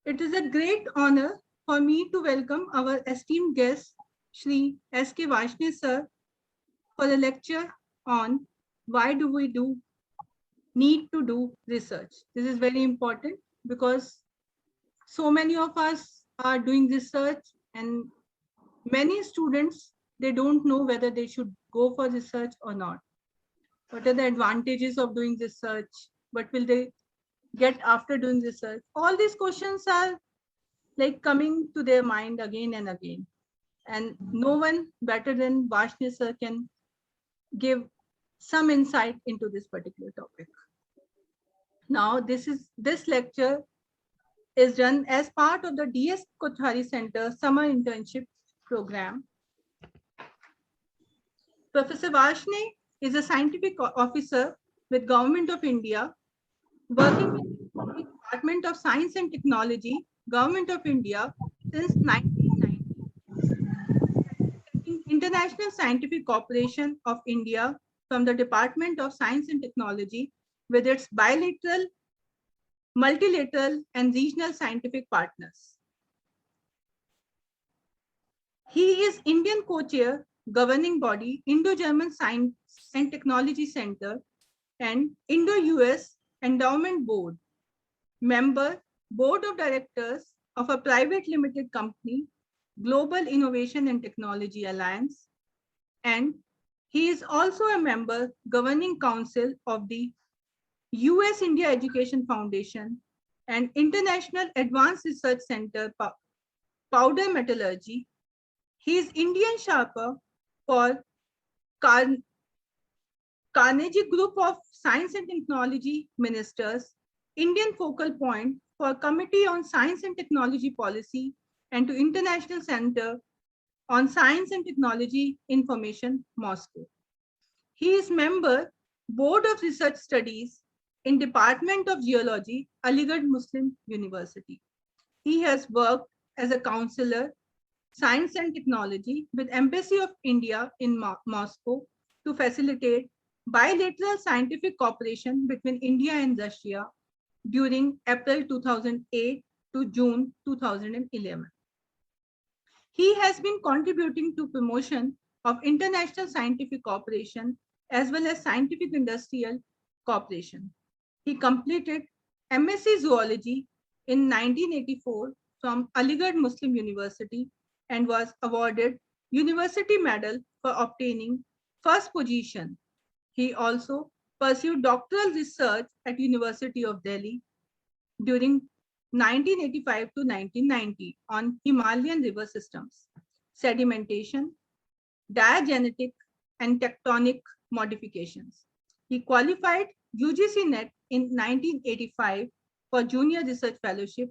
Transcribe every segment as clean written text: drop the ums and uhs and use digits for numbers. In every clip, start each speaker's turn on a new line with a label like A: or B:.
A: It is a great honor for me to welcome our esteemed guest, Shri S.K. Vaishnav sir, for a lecture on why do we need to do research. This is very important because so many of us are doing research and many students, they don't know whether they should go for research or not. What are the advantages of doing research? What will they get after doing research? All these questions are like coming to their mind again and again. And no one better than Vashni sir can give some insight into this particular topic. Now, this lecture is run as part of the DS Kothari Center Summer Internship Program. Professor Vashni is a scientific officer with Government of India, working with the Department of Science and Technology, Government of India since 1990. International Scientific Cooperation of India from the Department of Science and Technology with its bilateral, multilateral, and regional scientific partners. He is Indian co-chair, governing body, Indo-German Science and Technology Center and Indo-US Endowment Board, member, Board of Directors of a private limited company, Global Innovation and Technology Alliance, and he is also a member, Governing Council of the US India Education Foundation and International Advanced Research Center, Powder Metallurgy. He is Indian Sharper for Carnegie Group of Science and Technology Ministers, Indian Focal Point for Committee on Science and Technology Policy and to International Center on Science and Technology Information, Moscow. He is member, Board of Research Studies in Department of Geology, Aligarh Muslim University. He has worked as a counselor, Science and Technology with Embassy of India in Moscow to facilitate bilateral scientific cooperation between India and Russia during April 2008 to June 2011. He has been contributing to promotion of international scientific cooperation as well as scientific industrial cooperation. He completed MSc Zoology in 1984 from Aligarh Muslim University and was awarded University Medal for obtaining first position. He also pursued doctoral research at University of Delhi during 1985 to 1990 on Himalayan river systems, sedimentation, diagenetic, and tectonic modifications. He qualified UGC NET in 1985 for junior research fellowship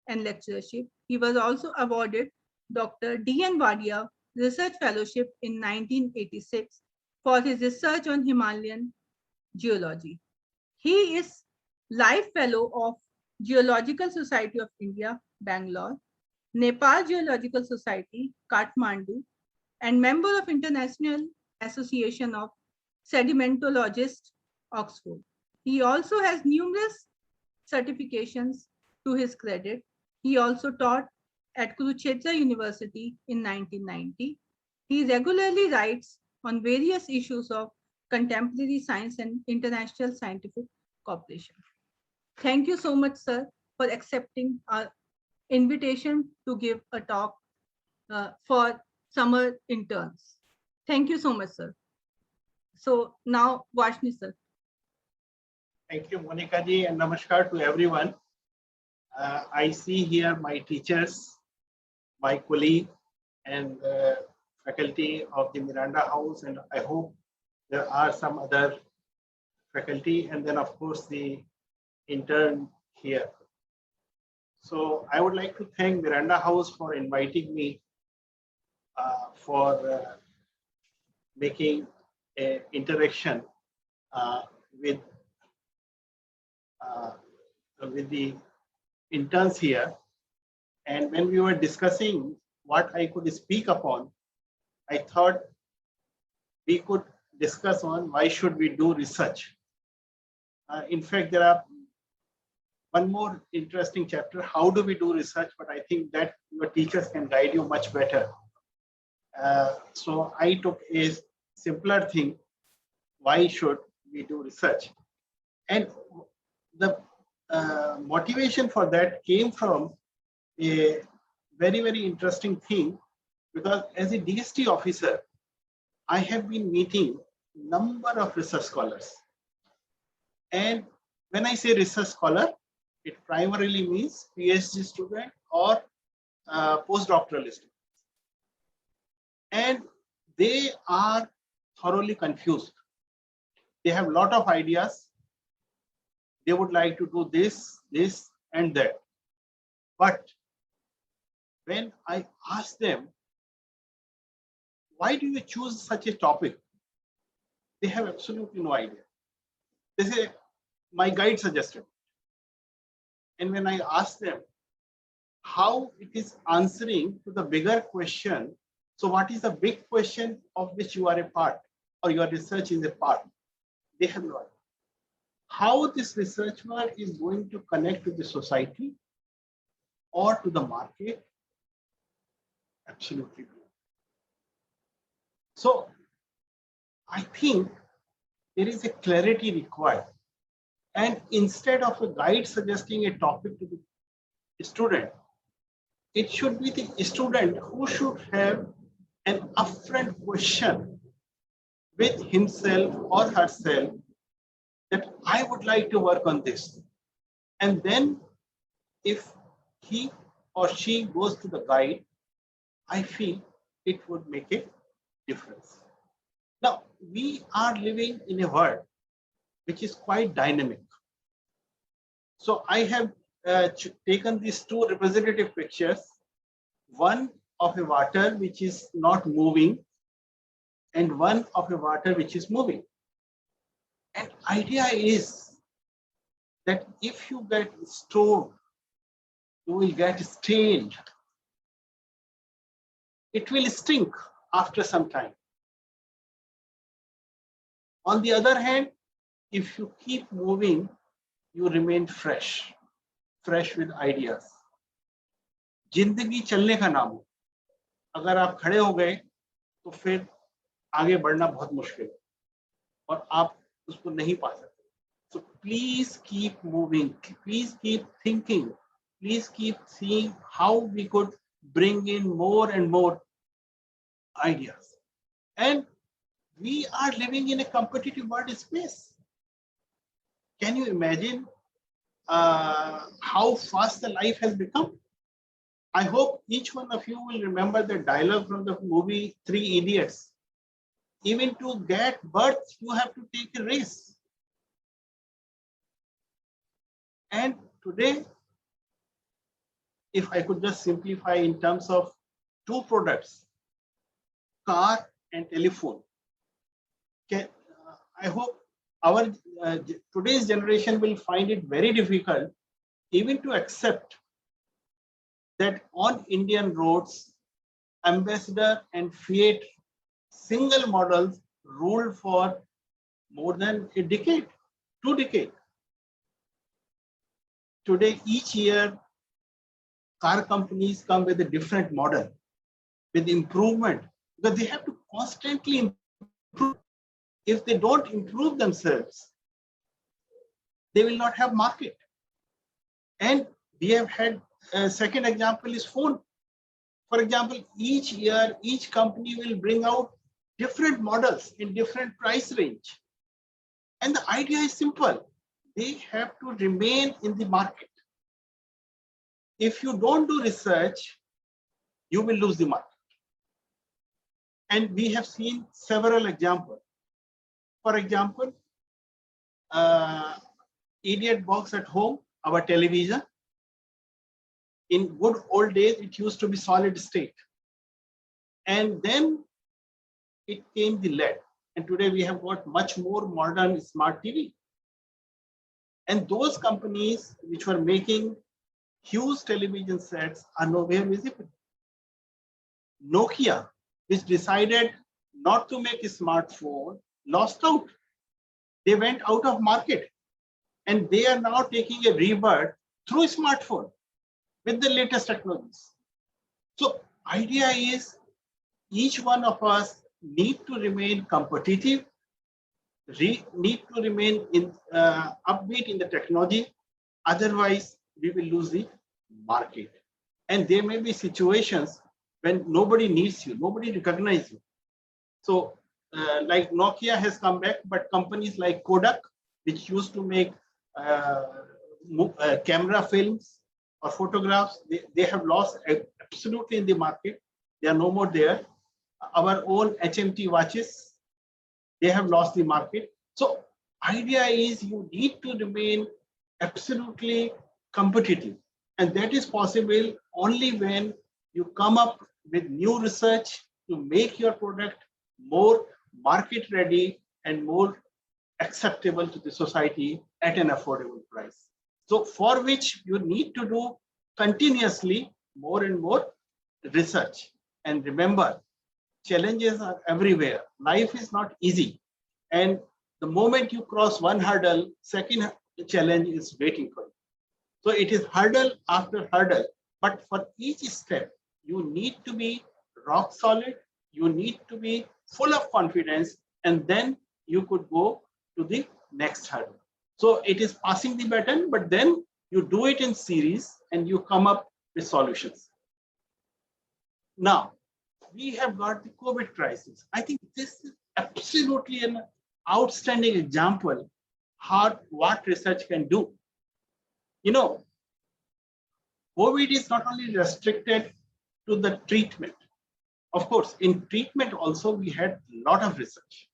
A: and lectureship. He was also awarded Dr. D.N. Wadia Research Fellowship in 1986 for his research on Himalayan geology. He is Life Fellow of Geological Society of India, Bangalore, Nepal Geological Society, Kathmandu, and member of International Association of Sedimentologists, Oxford. He also has numerous certifications to his credit. He also taught at Kurukshetra University in 1990. He regularly writes on various issues of contemporary science and international scientific cooperation. Thank you so much, sir, for accepting our invitation to give a talk for summer interns. Thank you so much, sir. So now, Vashni, sir.
B: Thank you, Monica ji, and namaskar to everyone. I see here my teachers, my colleague, and faculty of the Miranda House, and I hope there are some other faculty, and then of course the intern here. So I would like to thank Miranda House for inviting me for making an interaction with the interns here. And when we were discussing what I could speak upon, I thought we could discuss on why should we do research. In fact, there are one more interesting chapter. How do we do research? But I think that your teachers can guide you much better. So I took a simpler thing. Why should we do research? And the motivation for that came from a very, very interesting thing, because as a DST officer, I have been meeting number of research scholars. And when I say research scholar, it primarily means PhD student or postdoctoral student. And they are thoroughly confused. They have a lot of ideas. They would like to do this, this, and that. But when I ask them, why do you choose such a topic? They have absolutely no idea. They say, my guide suggested. And when I ask them how it is answering to the bigger question, so what is the big question of which you are a part or your research is a part? They have no idea. How this research work is going to connect to the society or to the market? Absolutely no. So I think there is a clarity required. And instead of a guide suggesting a topic to the student, it should be the student who should have an upfront question with himself or herself that I would like to work on this. And then if he or she goes to the guide, I feel it would make a difference. Now, we are living in a world which is quite dynamic. So I have taken these two representative pictures, one of a water which is not moving and one of a water which is moving. And idea is that if you get stored, you will get stained. It will stink after some time. On the other hand, if you keep moving, you remain fresh with ideas. जिंदगी चलने का नाम है. अगर आप खड़े हो गए तो फिर आगे बढ़ना बहुत मुश्किल है और आप उसको नहीं पा सकते. So please keep moving, please keep thinking, please keep seeing how we could bring in more and more ideas. And we are living in a competitive world space. Can you imagine how fast the life has become? I hope each one of you will remember the dialogue from the movie Three Idiots. Even to get birth, you have to take a race. And today, if I could just simplify in terms of two products, car and telephone. I hope our today's generation will find it very difficult even to accept that on Indian roads, Ambassador and Fiat single models ruled for more than a decade, 2 decades. Today, each year, car companies come with a different model, with improvement, because they have to constantly improve. If they don't improve themselves, they will not have market. And we have had a second example is phone. For example, each year, each company will bring out different models in different price range. And the idea is simple. They have to remain in the market. If you don't do research, you will lose the market. And we have seen several examples. For example, idiot box at home, our television. In good old days, it used to be solid state. And then it came the LED. And today we have got much more modern smart TV. And those companies which were making huge television sets are nowhere visible. Nokia, which decided not to make a smartphone, lost out. They went out of market. And they are now taking a rebirth through smartphone with the latest technologies. So idea is each one of us need to remain competitive, need to remain in upbeat in the technology. Otherwise, we will lose the market. And there may be situations when nobody needs you, nobody recognizes you. So like Nokia has come back, but companies like Kodak, which used to make camera films or photographs, they have lost absolutely in the market. They are no more there. Our own HMT watches, they have lost the market. So idea is you need to remain absolutely competitive. And that is possible only when you come up with new research to make your product more market ready and more acceptable to the society at an affordable price. So for which you need to do continuously more and more research. And remember, challenges are everywhere. Life is not easy. And the moment you cross one hurdle, second challenge is waiting for you. So it is hurdle after hurdle. But for each step, you need to be rock solid. You need to be full of confidence. And then you could go to the next hurdle. So it is passing the baton, but then you do it in series and you come up with solutions. Now, we have got the COVID crisis. I think this is absolutely an outstanding example how what research can do. You know, COVID is not only restricted to the treatment. Of course, in treatment also we had a lot of research.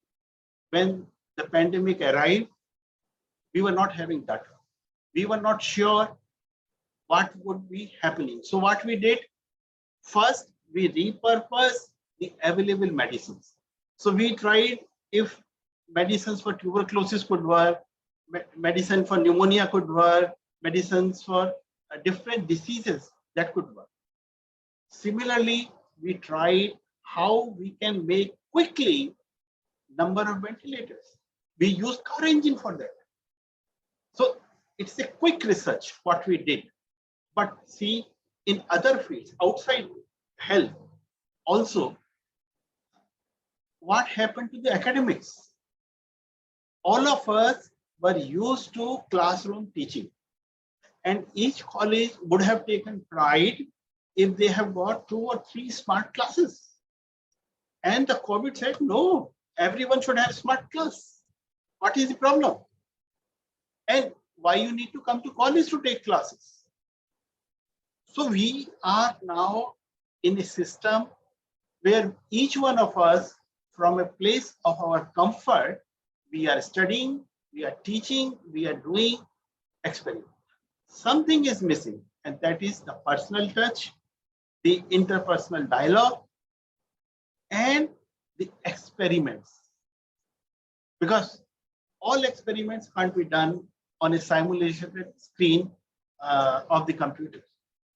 B: When the pandemic arrived, we were not having data. We were not sure what would be happening. So what we did, first we repurposed the available medicines. So we tried if medicines for tuberculosis could work, medicine for pneumonia could work, medicines for different diseases that could work. Similarly, we tried how we can make quickly number of ventilators. We used car engine for that. So it's a quick research what we did. But see, in other fields outside health, also, what happened to the academics? All of us were used to classroom teaching. And each college would have taken pride if they have got 2 or 3 smart classes. And the COVID said, no, everyone should have smart class. What is the problem? And why you need to come to college to take classes? So we are now in a system where each one of us, from a place of our comfort, we are studying, we are teaching, we are doing experiments. Something is missing, and that is the personal touch, the interpersonal dialogue, and the experiments. Because all experiments can't be done on a simulated screen of the computer.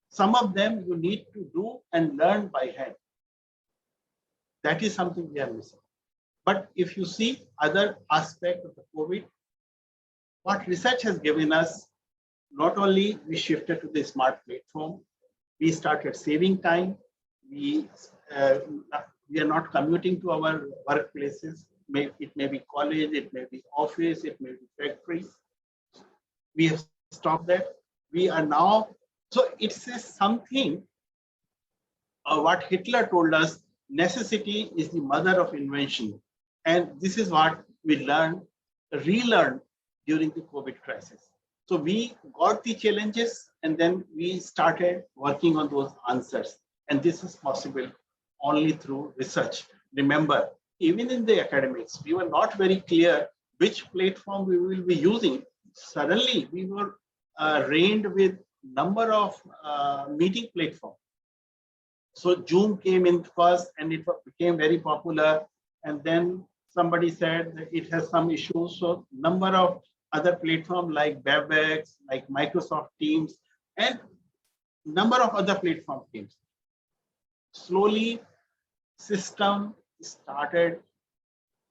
B: Some of them you need to do and learn by hand. That is something we are missing. But if you see other aspect of the COVID, what research has given us, not only we shifted to the smart platform, we started saving time. We are not commuting to our workplaces. It may be college, it may be office, it may be factories. We have stopped that. We are now, so it says something, what Hitler told us, necessity is the mother of invention. And this is what we relearned during the COVID crisis. So we got the challenges and then we started working on those answers. And this is possible only through research. Remember, even in the academics, we were not very clear which platform we will be using. Suddenly, we were reigned with number of meeting platforms. So Zoom came in first and it became very popular. And then somebody said that it has some issues. So number of other platforms like Webex, like Microsoft Teams, and number of other platform teams. Slowly, system started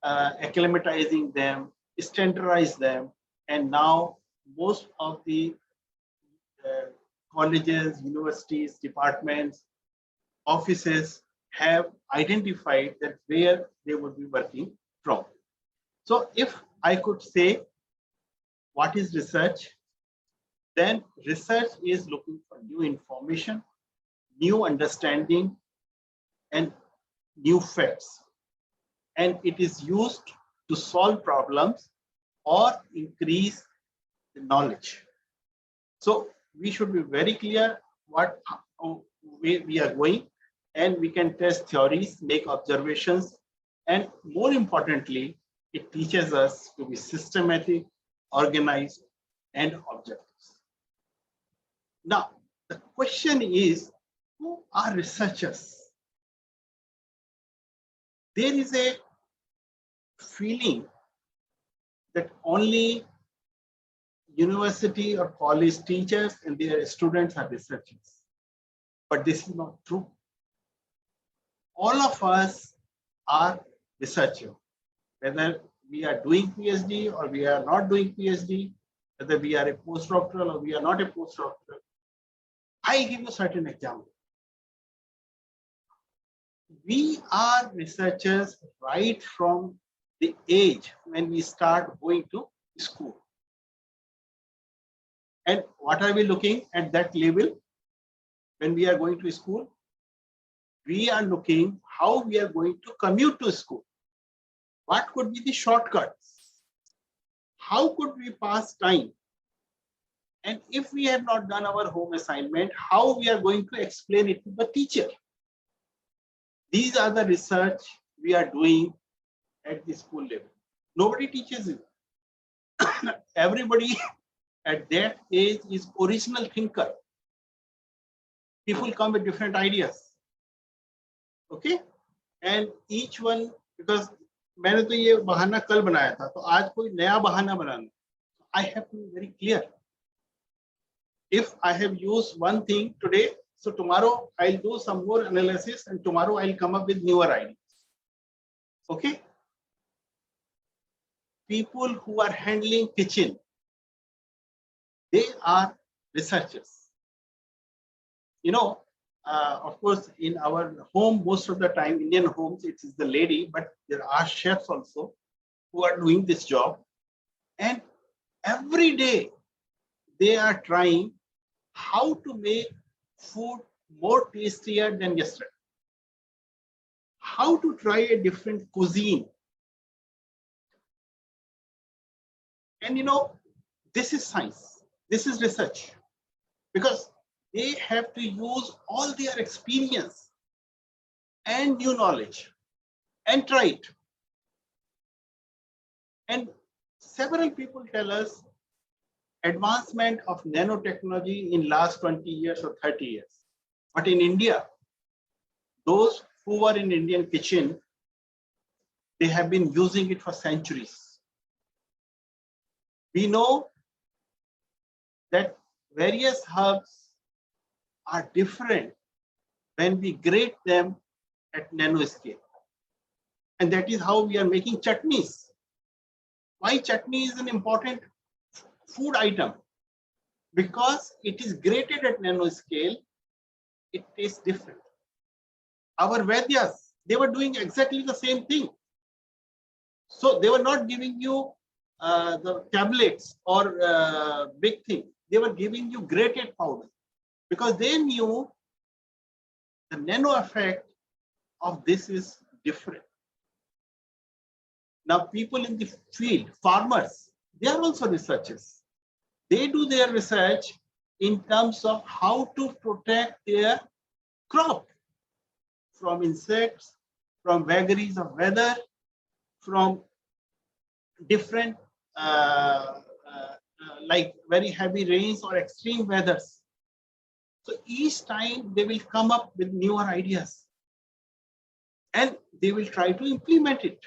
B: acclimatizing them, standardized them, and now most of the colleges, universities, departments, offices have identified that where they would be working from. So if I could say what is research, then research is looking for new information, new understanding, and new facts. And it is used to solve problems or increase the knowledge. So we should be very clear what way we are going, and we can test theories, make observations, and more importantly, it teaches us to be systematic, organized, and objective. Now, the question is, who are researchers? There is a feeling that only university or college teachers and their students are researchers. But this is not true. All of us are researchers, whether we are doing PhD or we are not doing PhD, whether we are a postdoctoral or we are not a postdoctoral. I give you certain examples. We are researchers right from the age when we start going to school. And what are we looking at that level when we are going to school? We are looking how we are going to commute to school. What could be the shortcuts? How could we pass time? And if we have not done our home assignment, how we are going to explain it to the teacher? These are the research we are doing at the school level. Nobody teaches you. Everybody at that age is original thinker. People come with different ideas. Okay? And each one, because मैंने तो ये बहाना कल बनाया था, तो आज कोई नया बहाना बनाना. I have to be very clear. If I have used one thing today, so tomorrow I'll do some more analysis and tomorrow I'll come up with newer ideas. Okay? People who are handling kitchen, they are researchers. You know, of course, in our home, most of the time, Indian homes, it is the lady, but there are chefs also who are doing this job. And every day they are trying how to make food more tastier than yesterday. How to try a different cuisine. And you know, this is science. This is research. Because they have to use all their experience and new knowledge and try it. And several people tell us advancement of nanotechnology in last 20 years or 30 years. But in India, those who were in Indian kitchen, they have been using it for centuries. We know that various herbs are different when we grate them at nanoscale. And that is how we are making chutneys. Why chutney is an important food item? Because it is grated at nanoscale, it tastes different. Our Vedyas, they were doing exactly the same thing. So they were not giving you the tablets or big thing. They were giving you grated powder because they knew the nano effect of this is different. Now, people in the field, farmers, they are also researchers. They do their research in terms of how to protect their crop from insects, from vagaries of weather, from different like very heavy rains or extreme weathers. So each time they will come up with newer ideas and they will try to implement it.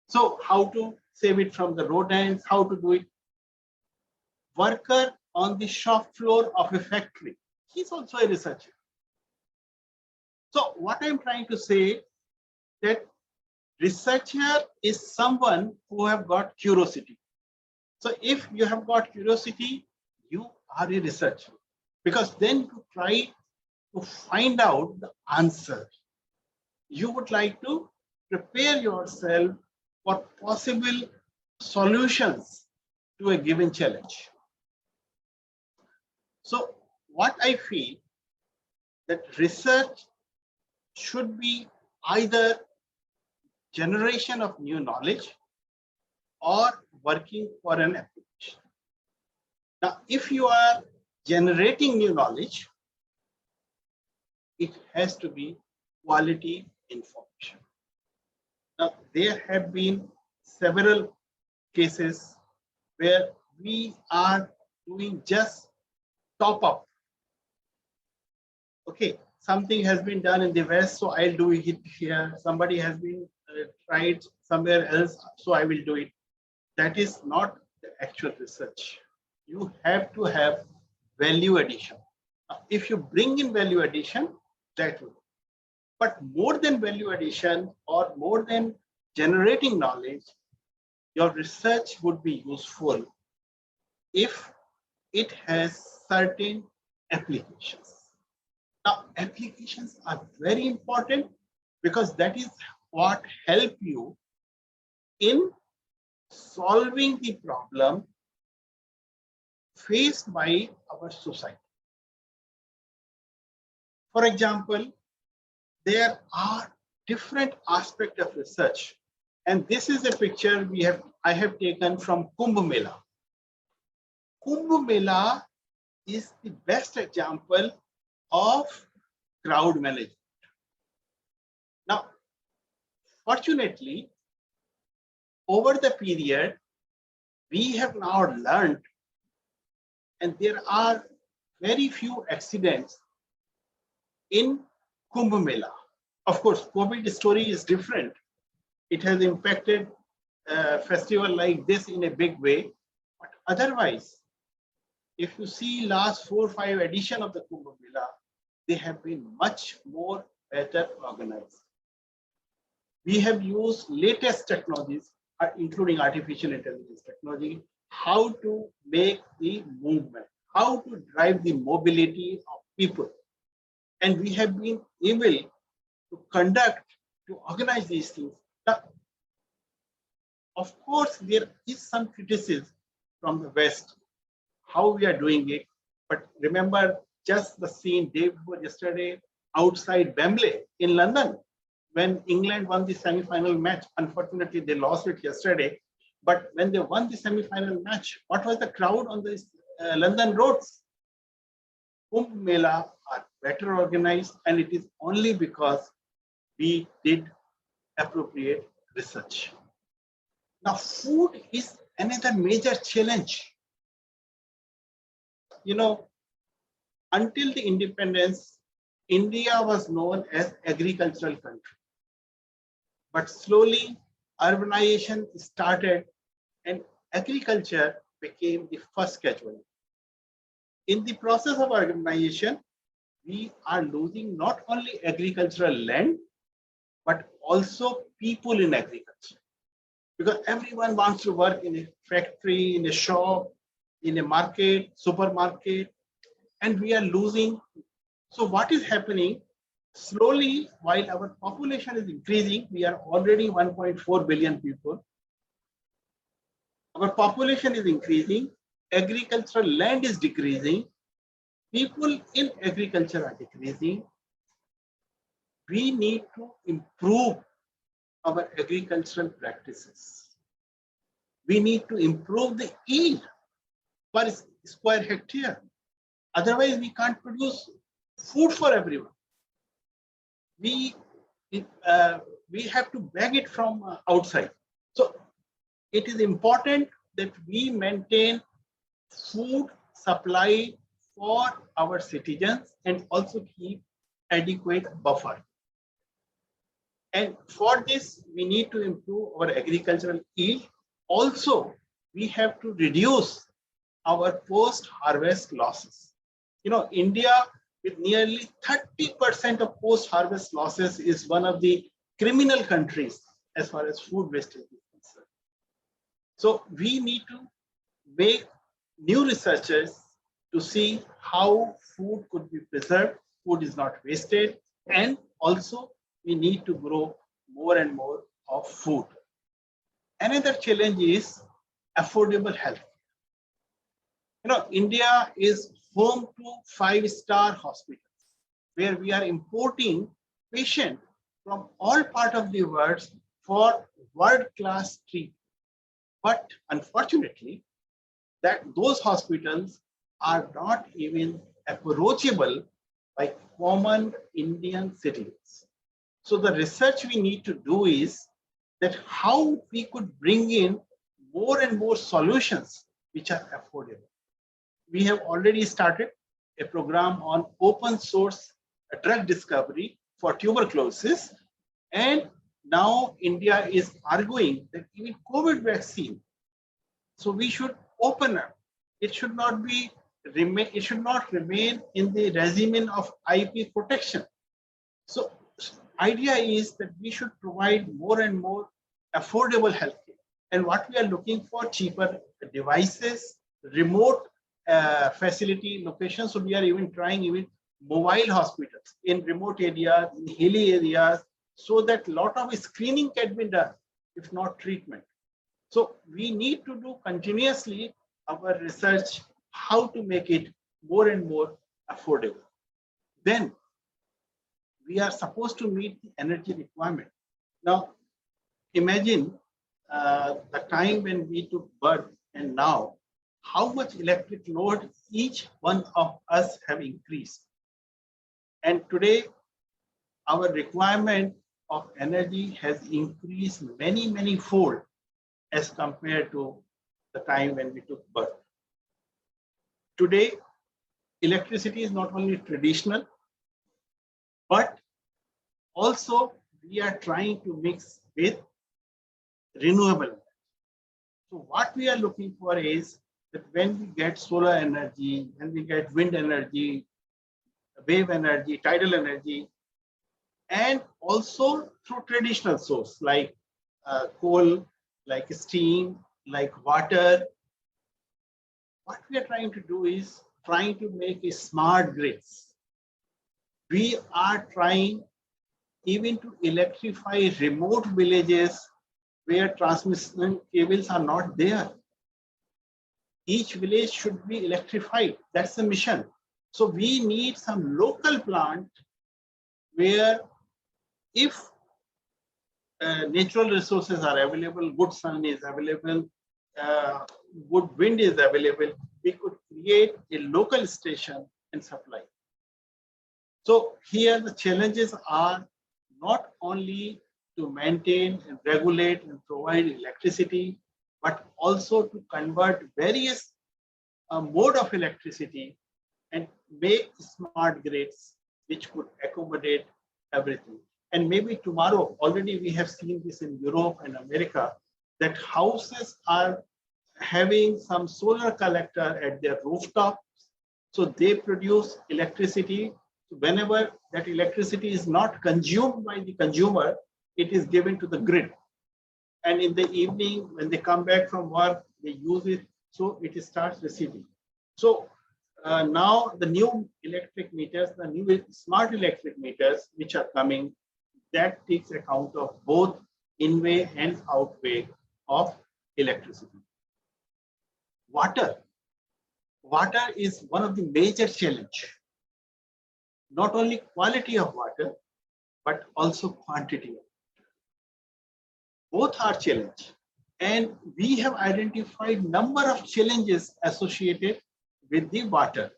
B: So how to save it from the rodents, how to do it. Worker on the shop floor of a factory, he's also a researcher. So what I'm trying to say that researcher is someone who have got curiosity. So if you have got curiosity, you are a researcher, because then to try to find out the answer, you would like to prepare yourself for possible solutions to a given challenge. So what I feel that research should be either generation of new knowledge or working for an application. Now, if you are generating new knowledge, it has to be quality information. Now, there have been several cases where we are doing just top up. Okay, something has been done in the West, so I'll do it here. Somebody has been tried somewhere else, so I will do it. That is not the actual research. You have to have value addition. If you bring in value addition, that will. But more than value addition or more than generating knowledge, your research would be useful if it has certain applications. Now, applications are very important because that is what help you in solving the problem faced by our society. For example, there are different aspects of research, and this is a picture I have taken from Kumbh Mela. Kumbh Mela is the best example of crowd management. Now, fortunately, over the period, we have now learned, and there are very few accidents in Kumbh Mela. Of course, COVID story is different. It has impacted a festival like this in a big way. But otherwise, if you see last 4 or 5 editions of the Kumbh Mela, they have been much more better organized. We have used latest technologies, including artificial intelligence technology, how to make the movement, how to drive the mobility of people. And we have been able to conduct, to organize these things. Now, of course, there is some criticism from the West, how we are doing it. But remember just the scene day before yesterday outside Wembley in London, when England won the semi-final match. Unfortunately, they lost it yesterday. But when they won the semi-final match, what was the crowd on the London roads? Kumbh Mela are better organized, and it is only because we did appropriate research. Now, food is another major challenge. You know, until the independence, India was known as agricultural country. But slowly, urbanization started, and agriculture became the first casualty. In the process of urbanization, we are losing not only agricultural land, but also people in agriculture. Because everyone wants to work in a factory, in a shop, in a market, supermarket, and we are losing. So what is happening? Slowly, while our population is increasing, we are already 1.4 billion people. Our population is increasing, agricultural land is decreasing, people in agriculture are decreasing. We need to improve our agricultural practices. We need to improve the yield per square hectare. Otherwise, we can't produce food for everyone. We have to beg it from outside. So it is important that we maintain food supply for our citizens and also keep adequate buffer. And for this, we need to improve our agricultural yield. Also, we have to reduce our post-harvest losses. You know, India with nearly 30% of post-harvest losses is one of the criminal countries as far as food wastage is concerned. So we need to make new researchers to see how food could be preserved, food is not wasted, and also we need to grow more and more of food. Another challenge is affordable health. India is home to 5-star hospitals where we are importing patients from all parts of the world for world-class treatment. But unfortunately, that those hospitals are not even approachable by common Indian citizens. So the research we need to do is that how we could bring in more and more solutions which are affordable. We have already started a program on open source drug discovery for tuberculosis. And now India is arguing that even COVID vaccine, so we should open up. It should not remain in the regimen of IP protection. So idea is that we should provide more and more affordable healthcare. And what we are looking for, cheaper devices, remote facility locations. So we are even trying mobile hospitals in remote areas, in hilly areas, so that a lot of screening can be done, if not treatment. So we need to do continuously our research, how to make it more and more affordable. Then we are supposed to meet the energy requirement. Now, imagine the time when we took birth and now, how much electric load each one of us have increased. And today, our requirement of energy has increased many, many fold as compared to the time when we took birth. Today, electricity is not only traditional, but also we are trying to mix with renewable energy. So what we are looking for is that when we get solar energy, when we get wind energy, wave energy, tidal energy, and also through traditional source like coal, like steam, like water, what we are trying to do is trying to make a smart grids. We are trying even to electrify remote villages where transmission cables are not there. Each village should be electrified. That's the mission. So we need some local plant where if natural resources are available, good sun is available, good wind is available, we could create a local station and supply. So here the challenges are not only to maintain and regulate and provide electricity, but also to convert various mode of electricity and make smart grids which could accommodate everything. And maybe tomorrow, already we have seen this in Europe and America, that houses are having some solar collector at their rooftop. So they produce electricity. Whenever that electricity is not consumed by the consumer, it is given to the grid. And in the evening, when they come back from work, they use it, so it starts receiving. So now the new electric meters, the new smart electric meters which are coming, that takes account of both in-way and out-way of electricity. Water. Water is one of the major challenge. Not only quality of water, but also quantity of water. Both are challenge. And we have identified number of challenges associated with the water.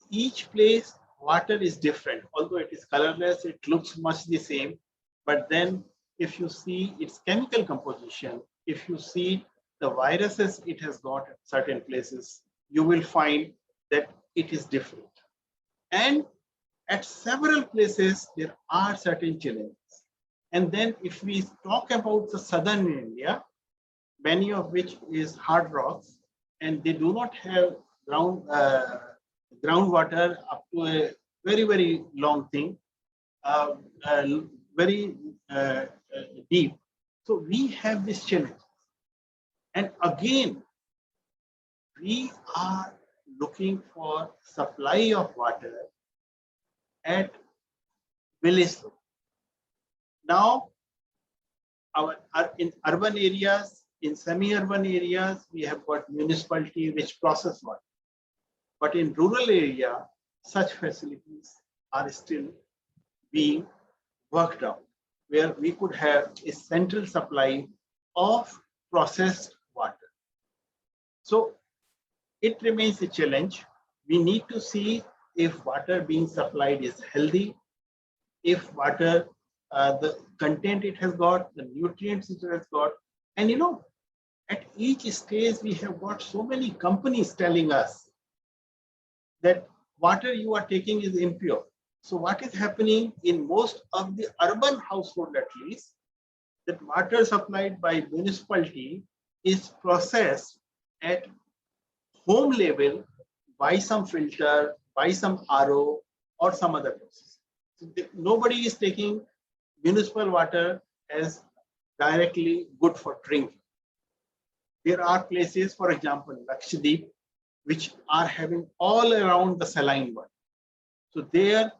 B: Each place, water is different. Although it is colorless, it looks much the same. But then if you see its chemical composition, if you see the viruses it has got at certain places, you will find that it is different. And at several places, there are certain challenges. And then if we talk about the southern India, many of which is hard rocks, and they do not have groundwater up to a very, very long thing, very deep. So we have this challenge. And again, we are looking for supply of water at village level. Now, in urban areas, in semi-urban areas, we have got municipality which process water. But in rural area, such facilities are still being worked out, where we could have a central supply of processed water. So it remains a challenge. We need to see if water being supplied is healthy, if water, the content it has got, the nutrients it has got. And you know, at each stage, we have got so many companies telling us that water you are taking is impure. So what is happening in most of the urban household, at least, that water supplied by municipality is processed at home level by some filter, by some RO, or some other process. So nobody is taking municipal water as directly good for drinking. There are places, for example, Lakshadweep, which are having all around the saline water. So there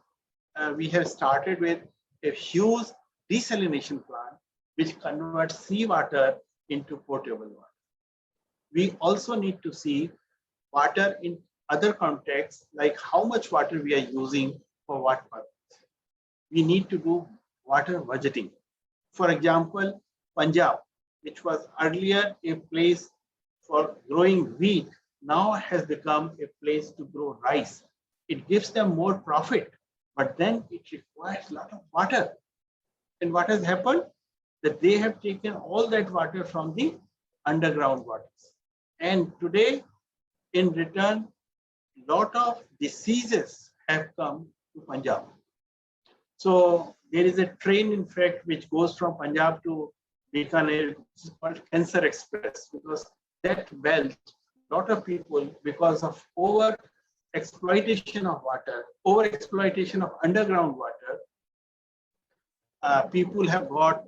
B: we have started with a huge desalination plant, which converts seawater into potable water. We also need to see water in other contexts, like how much water we are using for what purpose. We need to do water budgeting. For example, Punjab, which was earlier a place for growing wheat, now has become a place to grow rice. It gives them more profit, but then it requires a lot of water. And what has happened? That they have taken all that water from the underground waters. And today, in return, a lot of diseases have come to Punjab. So there is a train, in fact, which goes from Punjab to Bikaner, which is called Cancer Express, because that belt, a lot of people, because of over exploitation of water, over exploitation of underground water, people have got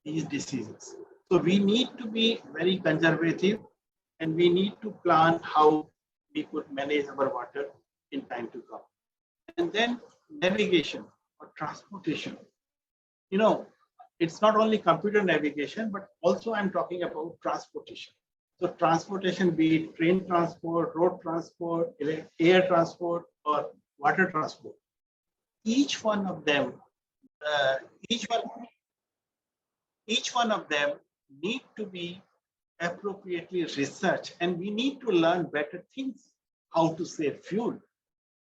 B: these diseases. So we need to be very conservative, and we need to plan how we could manage our water in time to come. And then navigation or transportation. You know, it's not only computer navigation, but also I'm talking about transportation. So transportation, be it train transport, road transport, air transport, or water transport. Each one of them, each one of them need to be appropriately researched, and we need to learn better things, how to save fuel,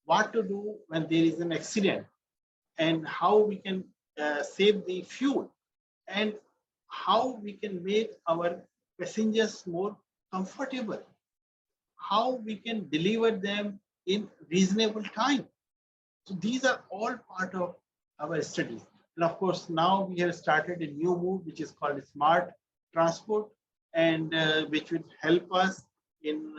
B: what to do when there is an accident, and how we can save the fuel, and how we can make our passengers more comfortable, how we can deliver them in reasonable time. So these are all part of our studies. And of course, now we have started a new move, which is called smart transport, and which will help us in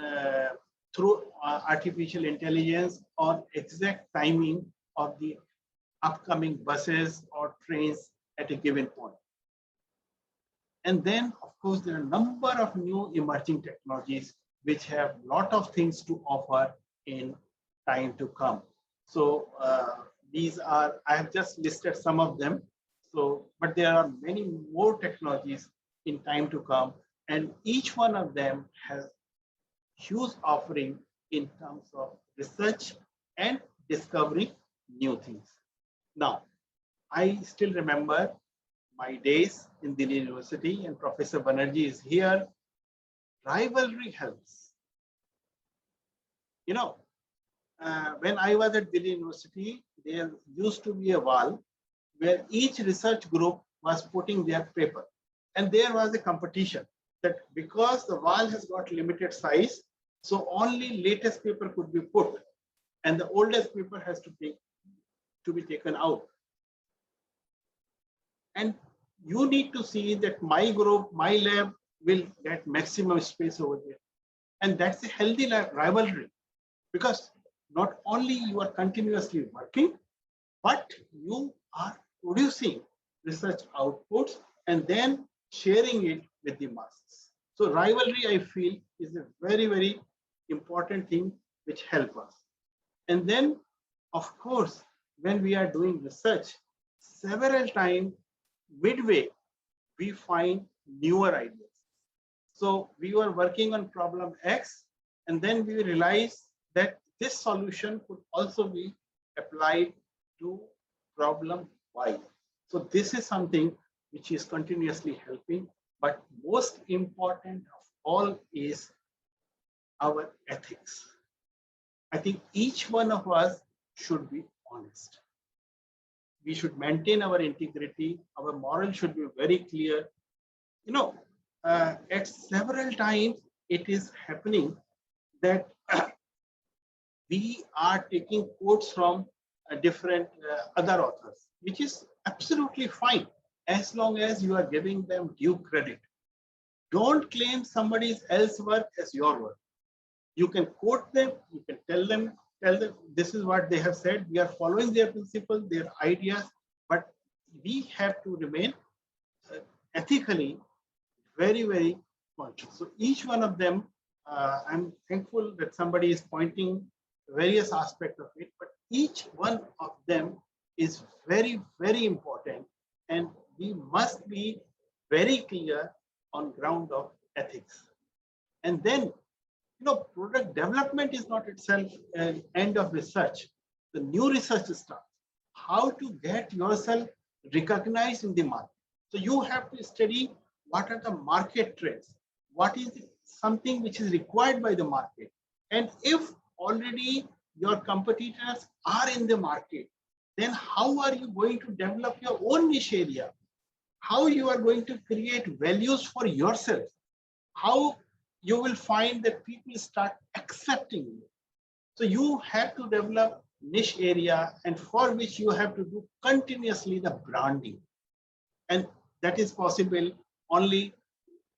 B: through artificial intelligence on exact timing of the upcoming buses or trains at a given point. And then, of course, there are a number of new emerging technologies which have a lot of things to offer in time to come. So these are, I have just listed some of them. So, but there are many more technologies in time to come, and each one of them has huge offering in terms of research and discovering new things. Now, I still remember my days in Delhi University, and Professor Banerjee is here. Rivalry helps. You know, when I was at Delhi University, there used to be a wall where each research group was putting their paper. And there was a competition that because the wall has got limited size, so only latest paper could be put, and the oldest paper has to be taken out. And you need to see that my group, my lab will get maximum space over there. And that's a healthy rivalry, because not only you are continuously working, but you are producing research outputs and then sharing it with the masses. So rivalry, I feel, is a very, very important things which help us. And then, of course, when we are doing research, several times midway, we find newer ideas. So we were working on problem X, and then we realized that this solution could also be applied to problem Y. So this is something which is continuously helping, but most important of all is our ethics. I think each one of us should be honest. We should maintain our integrity. Our moral should be very clear. You know, at several times it is happening that we are taking quotes from different other authors, which is absolutely fine as long as you are giving them due credit. Don't claim somebody else's work as your work. You can quote them, you can tell them this is what they have said. We are following their principles, their ideas, but we have to remain ethically very, very conscious. So each one of them, I'm thankful that somebody is pointing various aspects of it, but each one of them is very, very important, and we must be very clear on ground of ethics. And then, product development is not itself an end of research. The new research starts. How to get yourself recognized in the market. So you have to study what are the market trends, what is something which is required by the market. And if already your competitors are in the market, then how are you going to develop your own niche area? How you are going to create values for yourself? How you will find that people start accepting you. So you have to develop niche area, and for which you have to do continuously the branding. And that is possible only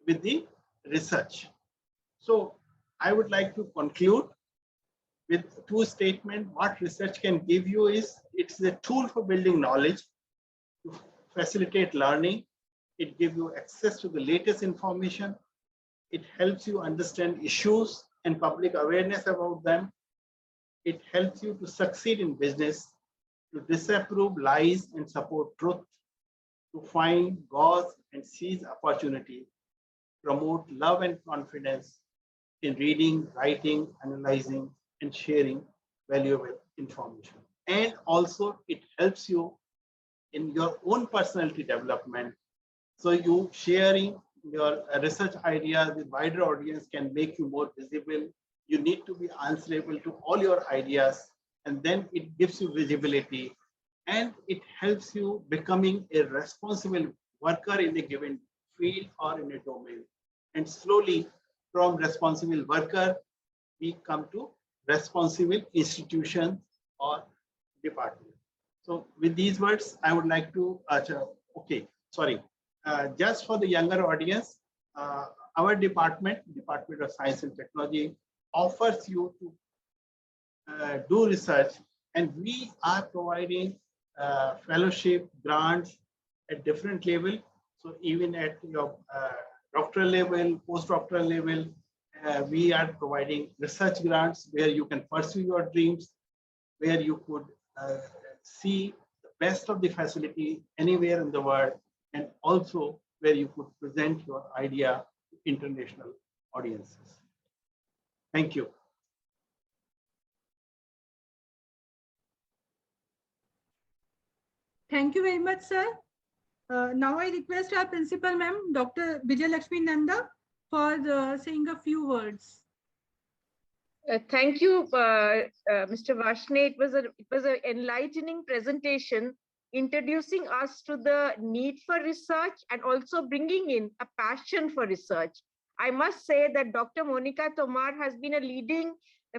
B: with the research. So I would like to conclude with two statements. What research can give you is, it's a tool for building knowledge, to facilitate learning. It gives you access to the latest information. It helps you understand issues and public awareness about them. It helps you to succeed in business, to disapprove lies and support truth, to find goals and seize opportunity, promote love and confidence in reading, writing, analyzing, and sharing valuable information. And also it helps you in your own personality development. So you sharing your research ideas with wider audience can make you more visible. You need to be answerable to all your ideas, and then it gives you visibility, and it helps you becoming a responsible worker in a given field or in a domain. And slowly from responsible worker, we come to responsible institution or department. So with these words, I would like to, just for the younger audience, our Department of Science and Technology, offers you to do research, and we are providing fellowship grants at different level. So even at your doctoral level, postdoctoral level, we are providing research grants where you can pursue your dreams, where you could see the best of the facility anywhere in the world, and also where you could present your idea to international audiences. Thank you.
A: Thank you very much, sir. Now I request our principal ma'am, Dr. Vijay Lakshmi Nanda, for saying a few words.
C: Thank you, Mr. Varshney. It was an enlightening presentation, introducing us to the need for research and also bringing in a passion for research. I must say that Dr. Monica Tomar has been a leading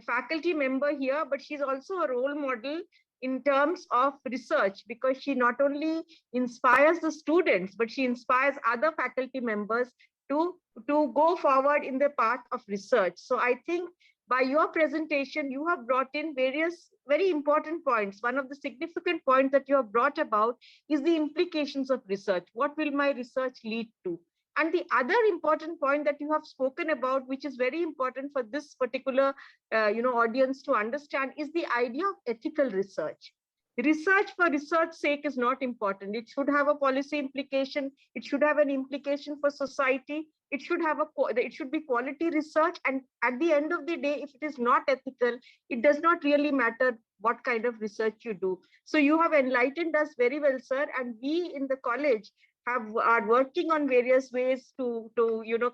C: faculty member here, but she's also a role model in terms of research, because she not only inspires the students, but she inspires other faculty members to go forward in the path of research. So I think by your presentation, you have brought in various very important points. One of the significant points that you have brought about is the implications of research. What will my research lead to? And the other important point that you have spoken about, which is very important for this particular audience to understand, is the idea of ethical research. Research for research's sake is not important. It should have a policy implication. It should have an implication for society. It should be quality research. And at the end of the day, if it is not ethical, it does not really matter what kind of research you do. So you have enlightened us very well, sir. And we in the college are working on various ways to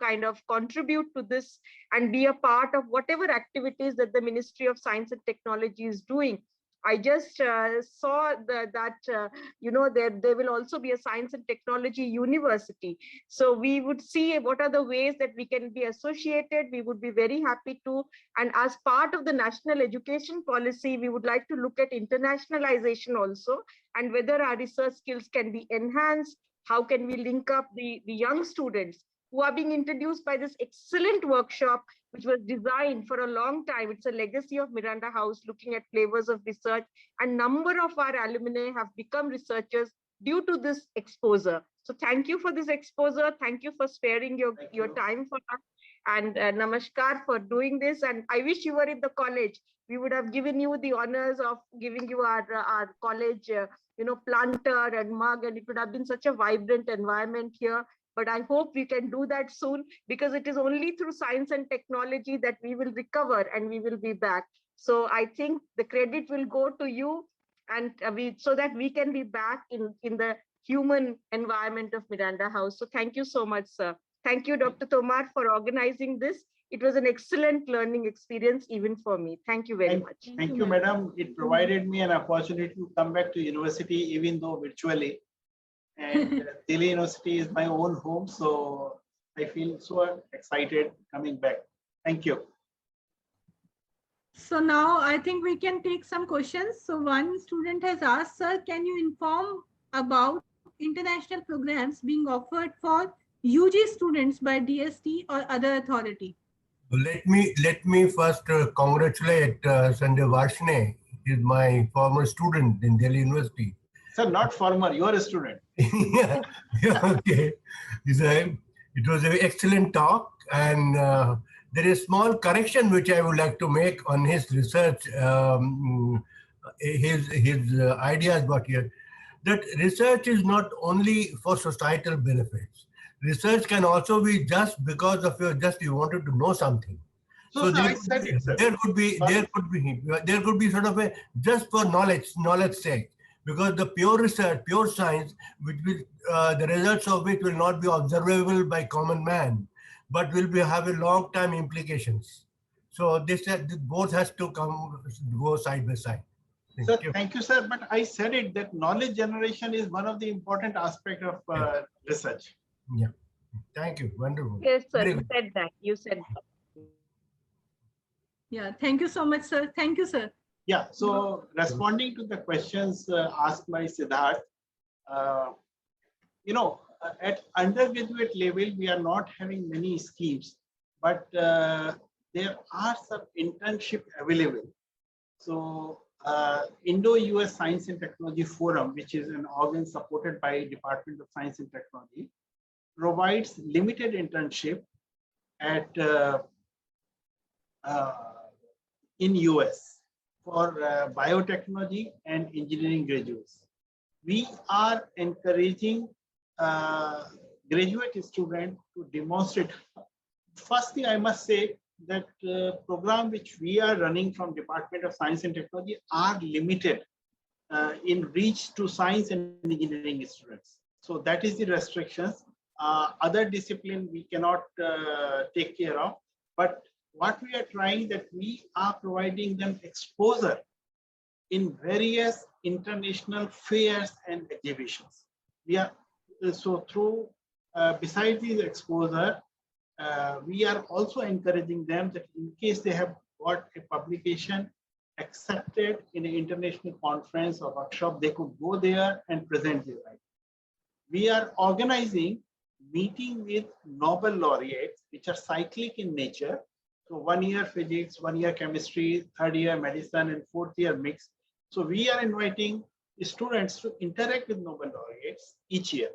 C: kind of contribute to this and be a part of whatever activities that the Ministry of Science and Technology is doing. I just saw that there will also be a science and technology university. So we would see what are the ways that we can be associated. We would be very happy to. And as part of the national education policy, we would like to look at internationalization also, and whether our research skills can be enhanced. How can we link up the young students who are being introduced by this excellent workshop, which was designed for a long time. It's a legacy of Miranda House, looking at flavors of research. And number of our alumni have become researchers due to this exposure. So thank you for this exposure. Thank you for sparing your time for us. And namaskar for doing this. And I wish you were in the college. We would have given you the honors of giving you our college planter and mug, and it would have been such a vibrant environment here. But I hope we can do that soon, because it is only through science and technology that we will recover and we will be back. So I think the credit will go to you, and so that we can be back in the human environment of Miranda House. So thank you so much, sir. Thank you, Dr. Tomar, for organizing this. It was an excellent learning experience, even for me. Thank you very much.
B: Thank you, madam. It provided me an opportunity to come back to university, even though virtually. And Delhi University is my own home, so I feel so excited coming back. Thank you.
A: So now I think we can take some questions. So one student has asked, sir, can you inform about international programs being offered for UG students by DST or other authority?
D: Let me first congratulate Sanjay Varshney. He is my former student in Delhi University.
B: Sir, not former, you are a student.
D: Yeah, okay. It was an excellent talk, and there is a small correction which I would like to make on his research, his ideas about here. That research is not only for societal benefits. Research can also be just because of you wanted to know something.
B: So
D: there could be sort of a just for knowledge sake. Because the pure research, pure science, which will, the results of which will not be observable by common man, but will have a long-term implications. So this both has to go side by side.
B: Thank you, sir. But I said it that knowledge generation is one of the important aspects of research.
D: Yeah. Thank you. Wonderful.
C: Yes, sir. You said that. You said that.
A: Yeah. Thank you so much, sir. Thank you, sir.
B: Yeah, so responding to the questions asked by Siddharth, at undergraduate level, we are not having many schemes, but there are some internship available. So Indo-US Science and Technology Forum, which is an organ supported by Department of Science and Technology, provides limited internship at in US. For biotechnology and engineering graduates. We are encouraging graduate students to demonstrate. First thing I must say that program which we are running from Department of Science and Technology are limited in reach to science and engineering students. So that is the restrictions. Other discipline we cannot take care of, but what we are trying that we are providing them exposure in various international fairs and exhibitions. We are so through besides the exposure, we are also encouraging them that in case they have got a publication accepted in an international conference or workshop, they could go there and present their idea. We are organizing meeting with Nobel laureates, which are cyclic in nature. So 1 year physics, 1 year chemistry, 3rd year medicine, and 4th year mix. So we are inviting students to interact with Nobel laureates each year.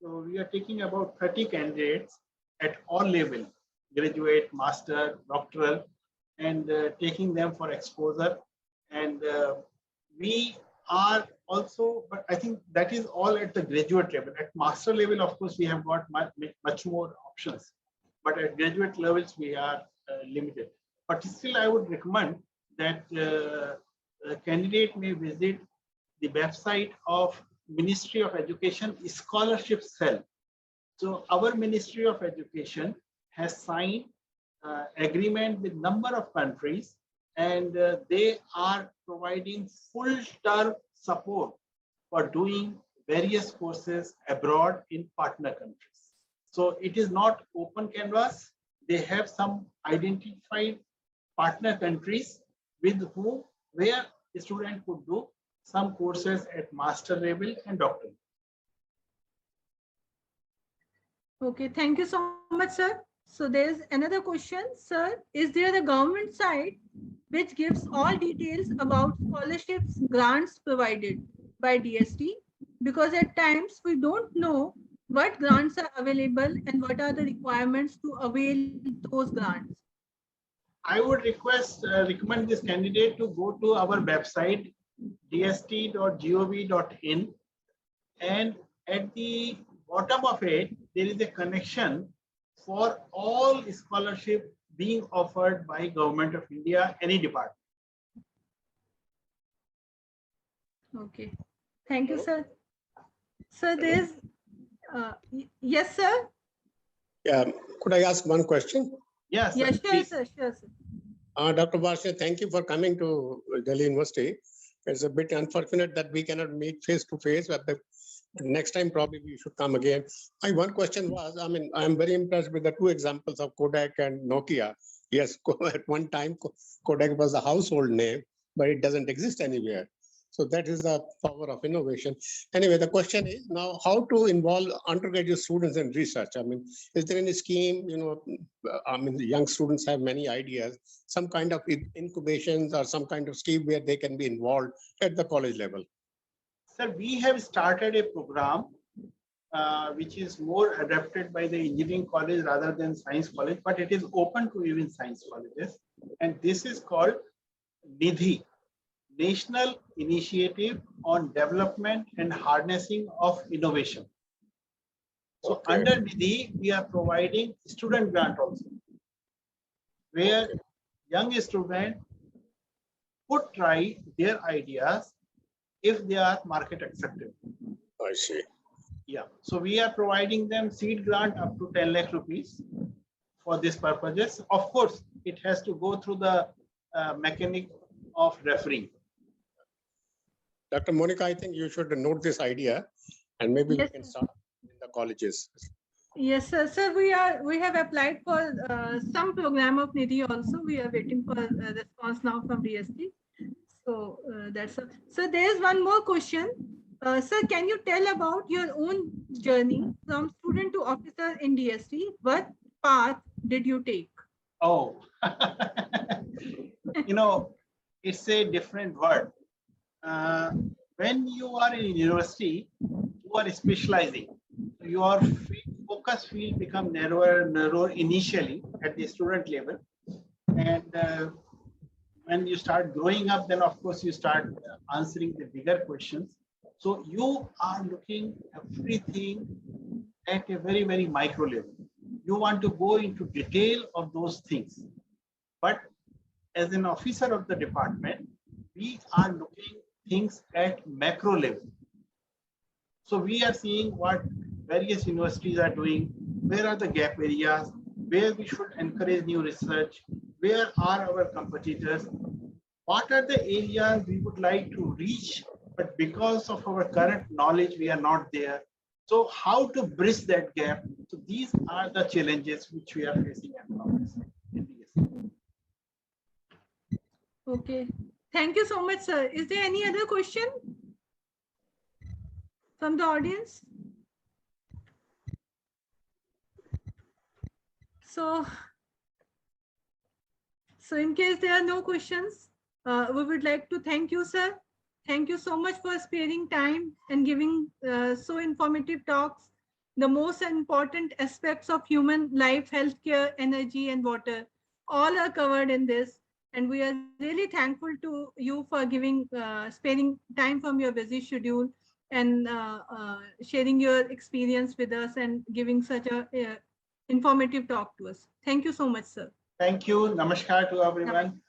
B: So we are taking about 30 candidates at all levels, graduate, master, doctoral, and taking them for exposure. And we are also, but I think that is all at the graduate level. At master level, of course, we have got much more options, but at graduate levels, we are limited. But still, I would recommend that a candidate may visit the website of Ministry of Education Scholarship Cell. So our Ministry of Education has signed agreement with number of countries, and they are providing full-term support for doing various courses abroad in partner countries. So it is not open canvas. They have some identified partner countries with whom, where the student could do some courses at master level and doctoral.
A: Okay, thank you so much, sir. So there's another question, sir. Is there a government site which gives all details about scholarships, grants provided by DST? Because at times we don't know what grants are available and what are the requirements to avail those grants.
B: I would recommend this candidate to go to our website dst.gov.in, and at the bottom of it there is a connection for all scholarship being offered by Government of India, any department.
A: Okay, thank you, sir. So there's yes, sir.
E: Yeah, could I ask one question?
B: Yes.
A: Yes, sure,
B: Please.
A: sir. Sure, sir.
E: Dr. Varshney, thank you for coming to Delhi University. It's a bit unfortunate that we cannot meet face to face, but the next time probably we should come again. My one question was, I mean, I'm very impressed with the two examples of Kodak and Nokia. Yes, at one time Kodak was a household name, but it doesn't exist anywhere. So that is the power of innovation. Anyway, the question is now how to involve undergraduate students in research. I mean, is there any scheme, I mean, the young students have many ideas, some kind of incubations or some kind of scheme where they can be involved at the college level?
B: Sir, we have started a program which is more adapted by the engineering college rather than science college, but it is open to even science colleges. And this is called NIDHI, National Initiative on Development and Harnessing of Innovation. So
E: Okay.
B: under NIDHI, we are providing student grant also, where young students could try their ideas if they are market acceptable.
E: I see.
B: Yeah, so we are providing them seed grant up to 10 lakh rupees for this purposes. Of course, it has to go through the mechanic of referring.
E: Dr. Monica, I think you should note this idea and maybe
A: Yes,
E: we can
A: sir.
E: start in the colleges.
A: Yes, sir. Sir, we have applied for some program of NIDHI also. We are waiting for a response now from DST. So that's a, so there's one more question. Sir, can you tell about your own journey from student to officer in DST? What path did you take?
B: Oh, it's a different word. When you are in university, you are specializing. Your focus field become narrower initially at the student level. And when you start growing up, then of course you start answering the bigger questions. So you are looking everything at a very, very micro level. You want to go into detail of those things. But as an officer of the department, we are looking things at macro level. So we are seeing what various universities are doing, where are the gap areas, where we should encourage new research, where are our competitors, what are the areas we would like to reach, but because of our current knowledge, we are not there. So how to bridge that gap? So these are the challenges which we are facing at the
A: Okay. Thank you so much, sir. Is there any other question from the audience? So in case there are no questions, we would like to thank you, sir. Thank you so much for sparing time and giving so informative talks. the most important aspects of human life, healthcare, energy, and water, all are covered in this. And we are really thankful to you for giving, sparing time from your busy schedule and sharing your experience with us and giving such a informative talk to us. Thank you so much, sir.
B: Thank you. Namaskar to everyone.